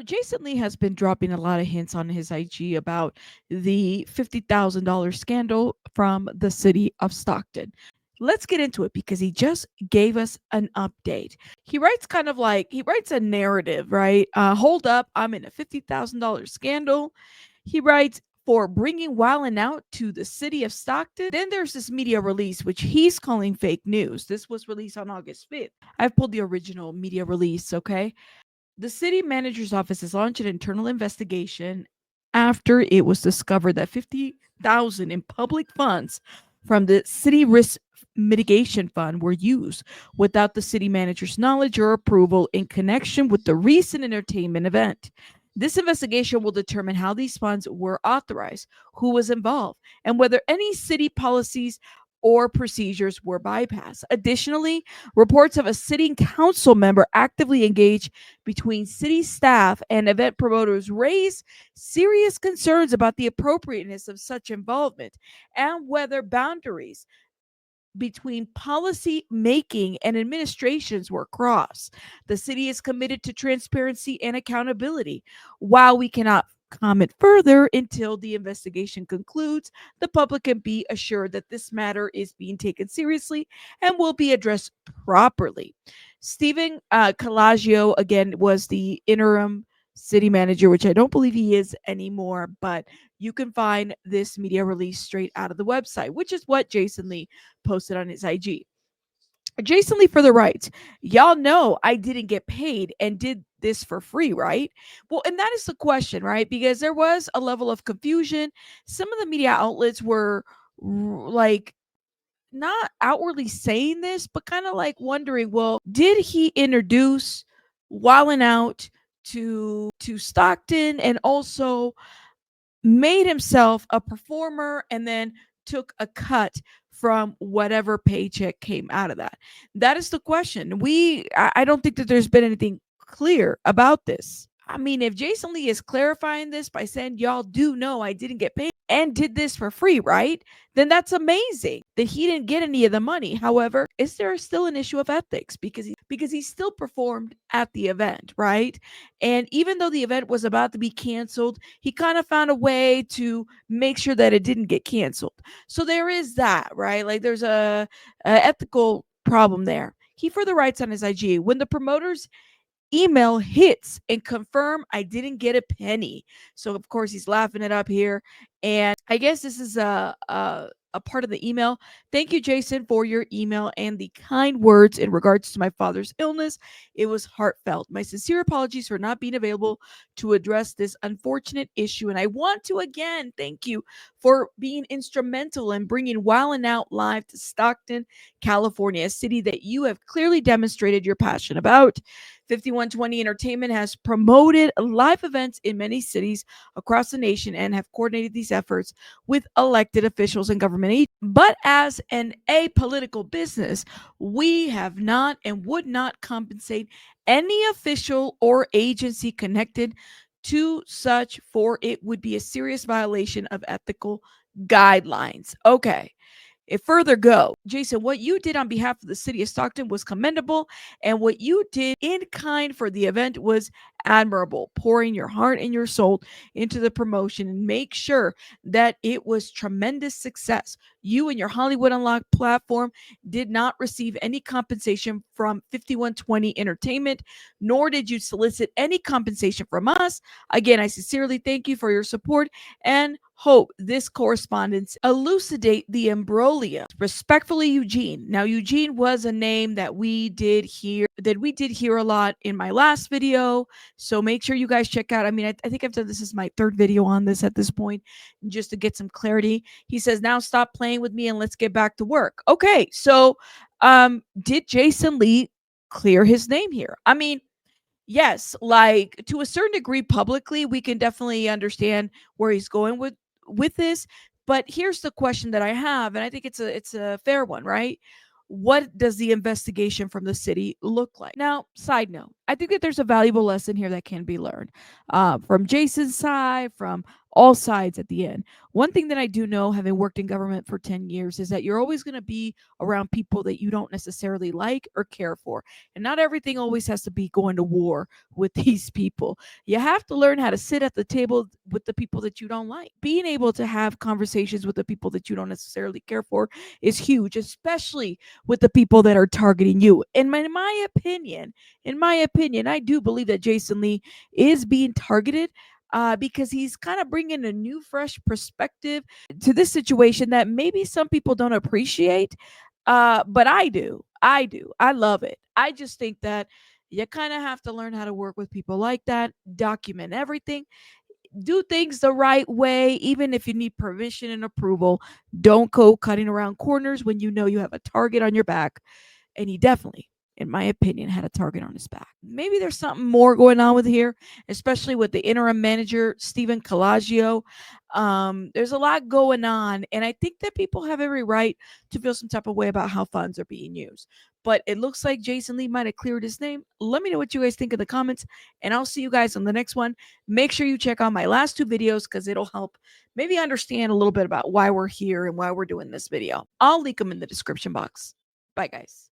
Jason Lee has been dropping a lot of hints on his IG about the $50,000 scandal from the city of Stockton. Let's get into it because he just gave us an update. He writes he writes a narrative, right? Hold up, I'm in a $50,000 scandal. He writes, for bringing Wildin' Out to the city of Stockton. Then there's this media release, which he's calling fake news. This was released on August 5th. I've pulled the original media release, okay? The city manager's office has launched an internal investigation after it was discovered that 50,000 in public funds from the city risk mitigation fund were used without the city manager's knowledge or approval in connection with the recent entertainment event. This investigation will determine how these funds were authorized, who was involved, and whether any city policies or procedures were bypassed. Additionally, reports of a city council member actively engaged between city staff and event promoters raise serious concerns about the appropriateness of such involvement and whether boundaries between policy making and administrations were crossed. The city is committed to transparency and accountability. While we cannot comment further until the investigation concludes, the public can be assured that this matter is being taken seriously and will be addressed properly. Stephen Calagio, again, was the interim city manager, which I don't believe he is anymore, but you can find this media release straight out of the website, which is what Jason Lee posted on his IG. Jason Lee further writes, y'all know I didn't get paid and did this for free, right? Well, and that is the question, right? Because there was a level of confusion. Some of the media outlets were like not outwardly saying this, but kind of like wondering, well, did he introduce Wildin' Out to Stockton and also made himself a performer and then took a cut from whatever paycheck came out of that? That is the question. I don't think that there's been anything clear about this. I mean, if Jason Lee is clarifying this by saying, y'all do know I didn't get paid and did this for free, right? Then that's amazing that he didn't get any of the money. However, is there still an issue of ethics because he still performed at the event, right? And even though the event was about to be canceled, he kind of found a way to make sure that it didn't get canceled. So there is that, right? Like there's a ethical problem there. He further writes on his IG, when the promoters email hits and confirm I didn't get a penny. So of course he's laughing it up here, and I guess this is a part of the email. Thank you, Jason, for your email and the kind words in regards to my father's illness. It was heartfelt. My sincere apologies for not being available to address this unfortunate issue, and I want to again thank you for being instrumental in bringing Wildin' Out live to Stockton, California, a city that you have clearly demonstrated your passion about. 5120 Entertainment has promoted live events in many cities across the nation and have coordinated these efforts with elected officials and government agents. But as an apolitical business, we have not and would not compensate any official or agency connected to such, for it would be a serious violation of ethical guidelines. Okay. It further go, Jason, what you did on behalf of the city of Stockton was commendable, and what you did in kind for the event was admirable, pouring your heart and your soul into the promotion and make sure that it was tremendous success. You and your Hollywood Unlocked platform did not receive any compensation from 5120 Entertainment, nor did you solicit any compensation from us. Again, I sincerely thank you for your support and hope this correspondence elucidate the imbroglio. Respectfully, Eugene. Now, Eugene was a name that we did hear a lot in my last video. So make sure you guys check out. I mean, I think I've done this is my third video on this at this point, just to get some clarity. He says, now stop playing with me and let's get back to work. Okay, so did Jason Lee clear his name here? I mean, yes, like to a certain degree publicly, we can definitely understand where he's going with this. But here's the question that I have, and I think it's a fair one, right? What does the investigation from the city look like? Now, side note, I think that there's a valuable lesson here that can be learned from Jason's side, from all sides at the end. One thing that I do know, having worked in government for 10 years, is that you're always going to be around people that you don't necessarily like or care for. And not everything always has to be going to war with these people. You have to learn how to sit at the table with the people that you don't like. Being able to have conversations with the people that you don't necessarily care for is huge, especially with the people that are targeting you. In my opinion, I do believe that Jason Lee is being targeted because he's kind of bringing a new, fresh perspective to this situation that maybe some people don't appreciate. But I do. I do. I love it. I just think that you kind of have to learn how to work with people like that, document everything, do things the right way, even if you need permission and approval. Don't go cutting around corners when you know you have a target on your back. And he definitely, in my opinion, had a target on his back. Maybe there's something more going on with here, especially with the interim manager, Stephen Calagio. There's a lot going on, and I think that people have every right to feel some type of way about how funds are being used. But it looks like Jason Lee might have cleared his name. Let me know what you guys think in the comments, and I'll see you guys on the next one. Make sure you check out my last two videos because it'll help maybe understand a little bit about why we're here and why we're doing this video. I'll link them in the description box. Bye, guys.